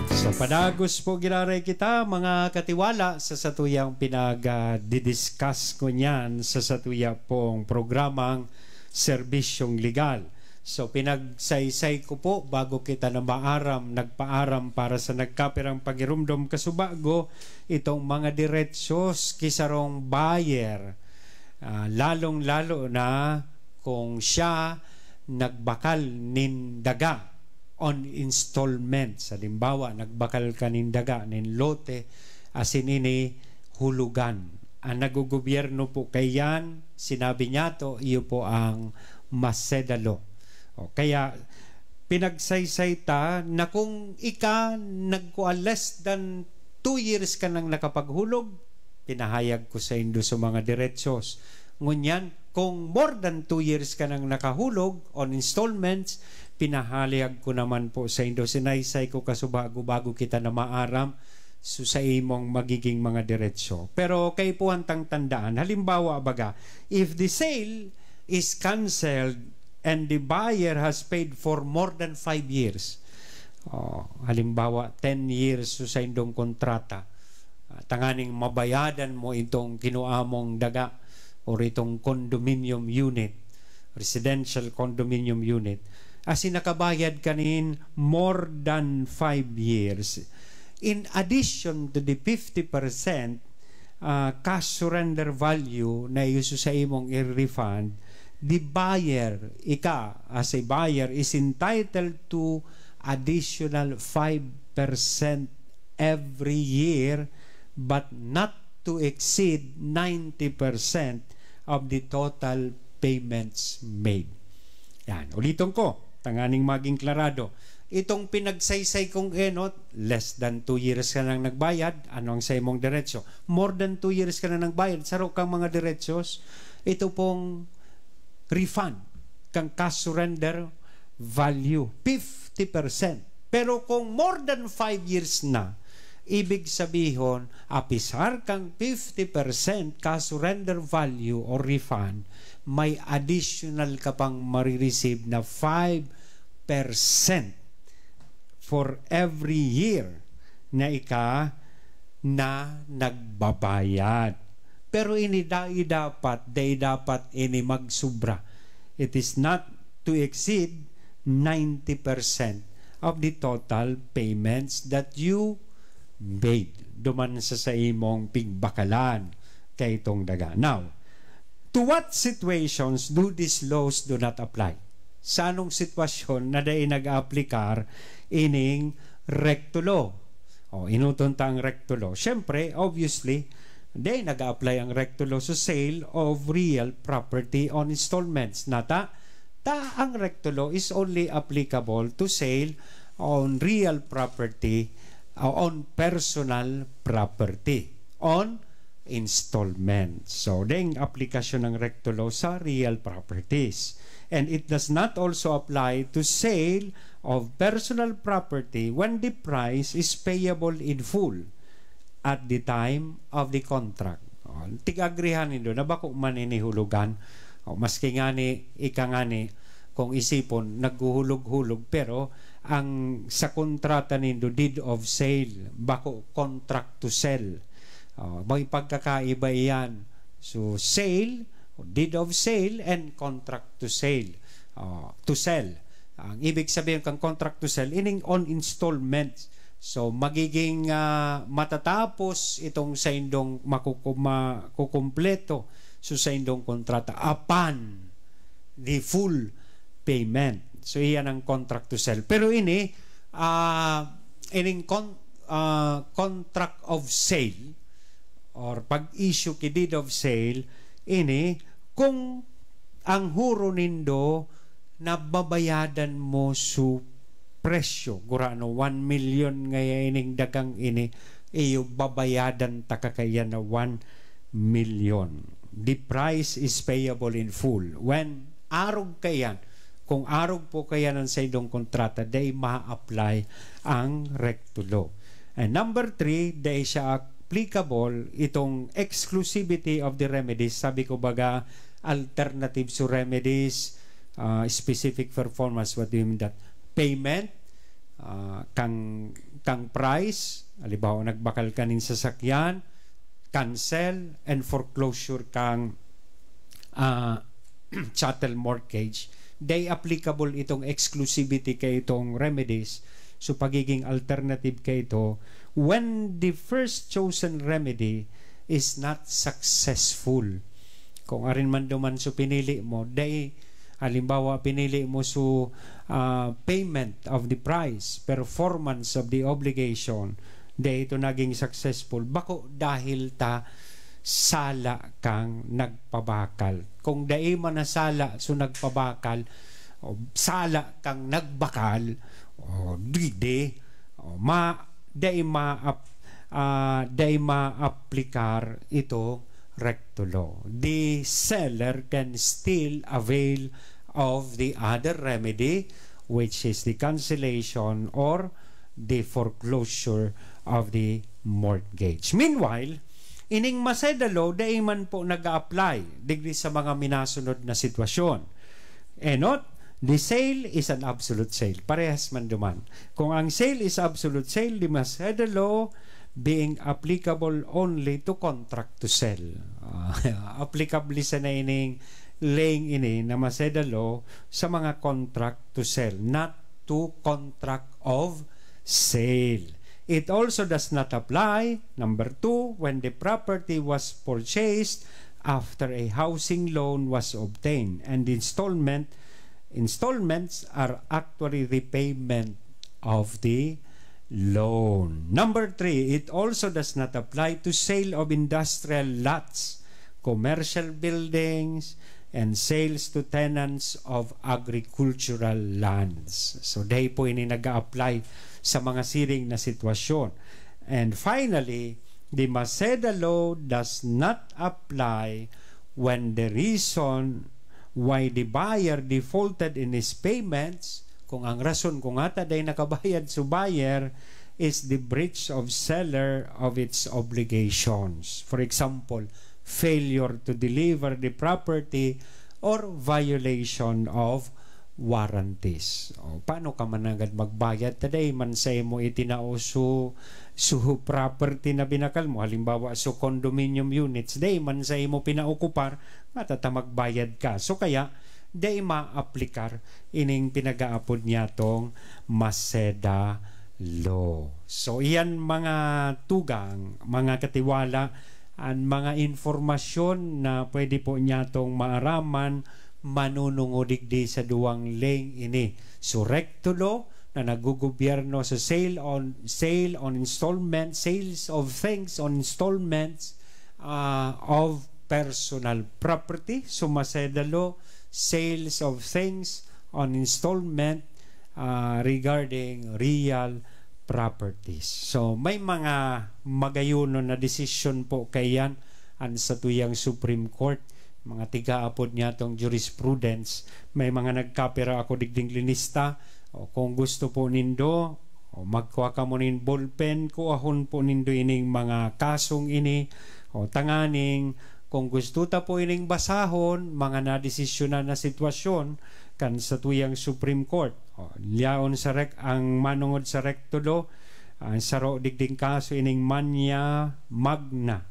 So padagos po ginaray kita mga katiwala sa satuyang pinag-didiscuss ko niyan sa satuya pong programang Serbisyong Legal. So pinagsaysay ko po bago kita na nagpaaram para sa nagkapirang pagirumdom kasubago itong mga diretsos kisarong buyer. Lalong-lalo na kung siya nagbakal nindaga on installment. Halimbawa, nagbakal ka nindaga nin lote asin ini hulugan. Ang nagugobyerno po kayan, sinabi niya to, iyo po ang masedalo. Kaya pinagsaysay ta na kung ika nagkuha less than 2 years ka nang nakapaghulog, pinahayag ko sa indo sa mga diretsos. Ngunyan, kung more than 2 years ka nang nakahulog on installments, pinahayag ko naman po sa indo, sinaysay ko kasubago bago kita na maaram sa imong magiging mga diretso. Pero kay po hantang tandaan, halimbawa baga, if the sale is cancelled and the buyer has paid for more than 5 years, halimbawa 10 years sa indong kontrata, tanganing mabayadan mo itong kinuamong daga o itong condominium unit, residential condominium unit, as in nakabayad kanin more than 5 years. In addition to the 50% cash surrender value na yuso sa imong i-refund, the buyer, ika as a buyer, is entitled to additional 5% every year but not to exceed 90% of the total payments made. Yan, ulitin ko, tanganing maging klarado. Itong pinagsaysay kong enot, less than 2 years ka nang nagbayad, ano ang sa imong diretsyo? More than 2 years ka nang nagbayad, saro kang mga diretsos, ito pong refund, kang cash surrender value, 50%. Pero kung more than 5 years na, ibig sabihin, apisar kang 50% cash surrender value or refund, may additional ka pang marireceive na 5% for every year na ika na nagbabayad. Pero ini dapat ini magsubra. It is not to exceed 90% of the total payments that you made. Duman sa imong pigbakalan kay itong daga. Now, to what situations do these laws do not apply? Sa anong sitwasyon na dahi nag-aplikar ining recto law? Inutunta ang recto law. Siyempre, obviously, dahi nag-apply ang recto law sa sale of real property on installments. Ang recto law is only applicable to sale on real property, on personal property, on installment. So, ding aplikasyon ng recto law sa real properties. And it does not also apply to sale of personal property when the price is payable in full at the time of the contract. Tig-agrihan nindo na bako maninihulugan. Maski nga ni, ika nga ni, kung isipon, naghuhulog-hulog, pero ang sa kontrata nindo, deed of sale, bako contract to sell. May pagkakaiba yan. So, sale, deed of sale, and contract to sale. To sell. Ang ibig sabihin kang contract to sell, ining on installments. So, magiging matatapos itong sa indong makukumpleto sa indong kontrata upon the full payment. So, iyan ang contract to sell. Pero ining contract of sale or pag-issue ki deed of sale, ini kung ang huro nindo nababayadan mo su presyo, gurano 1 million ngaya ining dagang ini, iyo babayadan takakaya na 1 million. The price is payable in full. When arog kayan, kung arog po kayanan sa idong kontrata, day ma-apply ang recto law. And number 3, day siya applicable itong exclusivity of the remedies. Sabi ko baga, alternatives to remedies, specific performance. What do you mean that? Payment, kang kang price, halimbawa nagbakal ka ning sasakyan, cancel and foreclosure kang chattel mortgage, they applicable itong exclusivity kay itong remedies. So pagiging alternative kay ito when the first chosen remedy is not successful. Kung arin man duman so pinili mo, day halimbawa pinili mo so payment of the price, performance of the obligation, day ito naging successful, bako dahil ta sala kang nagpabakal. Kung day man nasala so nagpabakal, o sala kang nagbakal, o day ma-applikar ito recto law. The seller can still avail of the other remedy, which is the cancellation or the foreclosure of the mortgage. Meanwhile, ining Maseda law, day man po nag-a-apply digdi sa mga minasunod na sitwasyon. Not the sale is an absolute sale. Parehas man duman. Kung ang sale is absolute sale, the Maseda law being applicable only to contract to sell. Applicable sa na ining laying ini na Maseda law sa mga contract to sell, not to contract of sale. It also does not apply, number 2, when the property was purchased after a housing loan was obtained and installments are actually repayment of the loan. Number 3, it also does not apply to sale of industrial lots, commercial buildings, and sales to tenants of agricultural lands. So, dahil po ini nag-a-apply sa mga siring na sitwasyon. And finally, the Maseda law does not apply when the reason why the buyer defaulted in his payments, kung ang rason kung ata day nakabayad sa buyer, is the breach of seller of its obligations. For example, failure to deliver the property or violation of warranties. O, paano ka man agad magbayad? Today, man sa mo itinao so property na binakal mo. Halimbawa, so condominium units. Day, man sa mo pinaokupar, matata magbayad ka. So kaya, day ma-applikar ining pinag-aapod niya tong Maseda law. So, iyan mga tugang, mga katiwala, ang mga informasyon na pwede po niya tong maaraman manunungodigdi sa duwang leng ini. So recto law na nagugobyerno sa sale on installment, sales of things on installments of personal property. So Maseda law, sales of things on installment regarding real properties. So may mga magayuno na desisyon po kayan an sa tuyang Supreme Court, mga tigaapod niya tong jurisprudence. May mga nagkapira ako digding linista, o kung gusto po nindo, o magkuha ka mo nin ballpen, kuahon po nindo ining mga kasong ini, o tanganing kung gusto ta po ining basahon mga nadesisyonan na sitwasyon kan sa tuyang Supreme Court. Liaon sa ang manungod sa recto law, ang saro digding kaso ining Manya Magna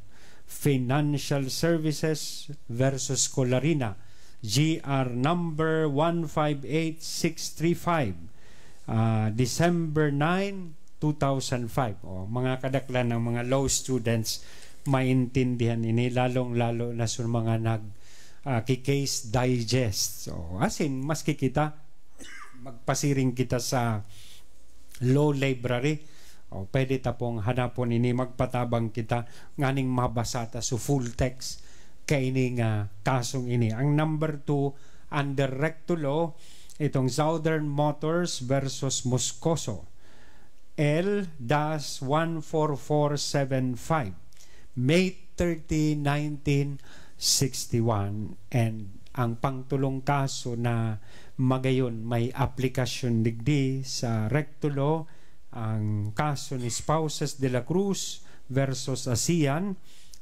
Financial Services versus Colarina, GR number 158635, December 9, 2005. Mga kadaklan ng mga law students maintindihan ini, lalong-lalo na sa mga case digest. So, asin, maski kita magpasiring kita sa law library, pwede tapong hanapon ini, magpatabang kita nganing mabasa ta so full text kay ini nga kasong ini. Ang number 2 under recto law, itong Southern Motors versus Moscoso, L-14475, May 30, 1961. And ang pangtulong kaso na magayon may aplikasyon digdi sa recto law, ang kaso ni Spouses de la Cruz versus ASEAN,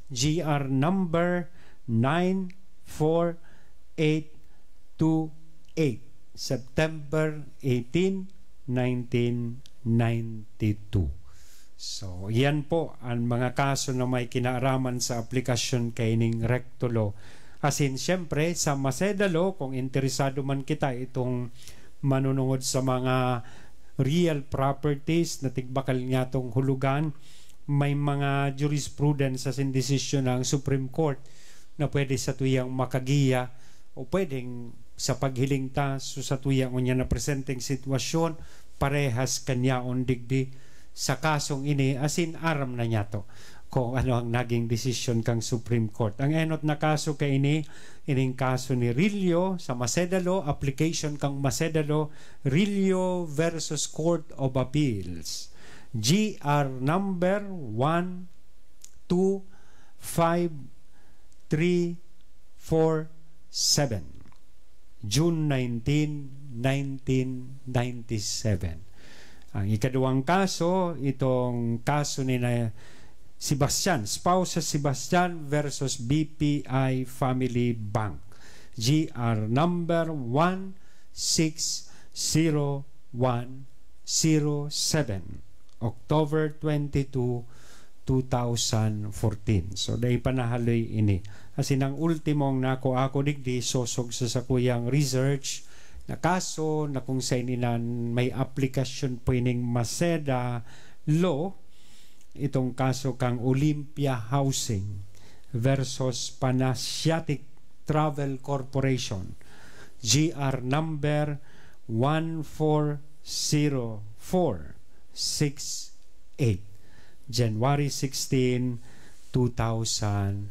GR number 94828, September 18, 1992. So, yan po ang mga kaso na may kinaaraman sa aplikasyon kaining recto law. As in, syempre, sa Maseda law, kung interesado man kita itong manunungod sa mga real properties na tigbakal niya itong hulugan, may mga jurisprudence as in decision ng Supreme Court na pwede sa tuyang makagiya o pwedeng sa paghiling ta so sa tuyang unya na presenting sitwasyon parehas kanya on digdi sa kasong ini as in aram na niya to kung ano ang naging decision kang Supreme Court. Ang enot na kaso kay ining kaso ni Rillo sa Maseda Law, application kang Maseda Law, Rillo versus Court of Appeals. GR number 1255347. June 19, 1997. Ang ikaduhang kaso, itong kaso ni Sebastian, spouse Sebastian versus BPI Family Bank. GR number 160107. October 22, 2014. So, dahil panahaloy ini. Kasi nang ultimong nako ako digdi, sosog sa sakuyang research na kaso na kung sa ininan may aplikasyon po ining Maseda Law, itong kaso kang Olympia Housing versus Panasiatic Travel Corporation. GR number 140468. January 16, 2003.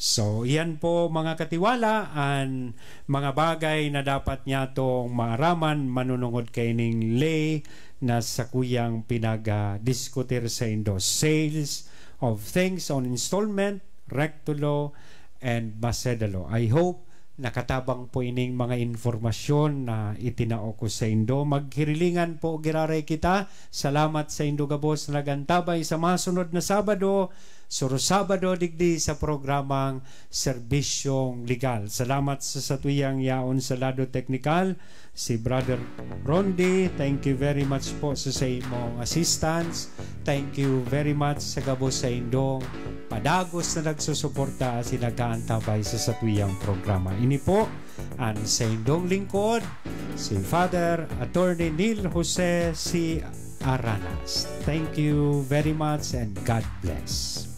So, yan po mga katiwala ang mga bagay na dapat niya itong maaraman manunungod kay ning lay na sa kuyang pinag-diskutir sa indo. Sales of things on installment, recto law, and Maseda Law. I hope nakatabang po ining mga informasyon na itinao ko sa indo. Maghirilingan po giraray kita. Salamat sa indo gabos na nagantabay sa masunod na Sabado. Suro Sabado digdi sa programang Serbisyong Legal. Salamat sa satuyang yaon sa lado teknikal. Si Brother Rondi, thank you very much po sa imong assistance. Thank you very much sa gabos sa indong padagos na nagsusuporta at sinagaantabay sa satuyang programa. Ini po ang sa indong lingkod, si Father Attorney Neil Jose C. Aranas. Thank you very much and God bless.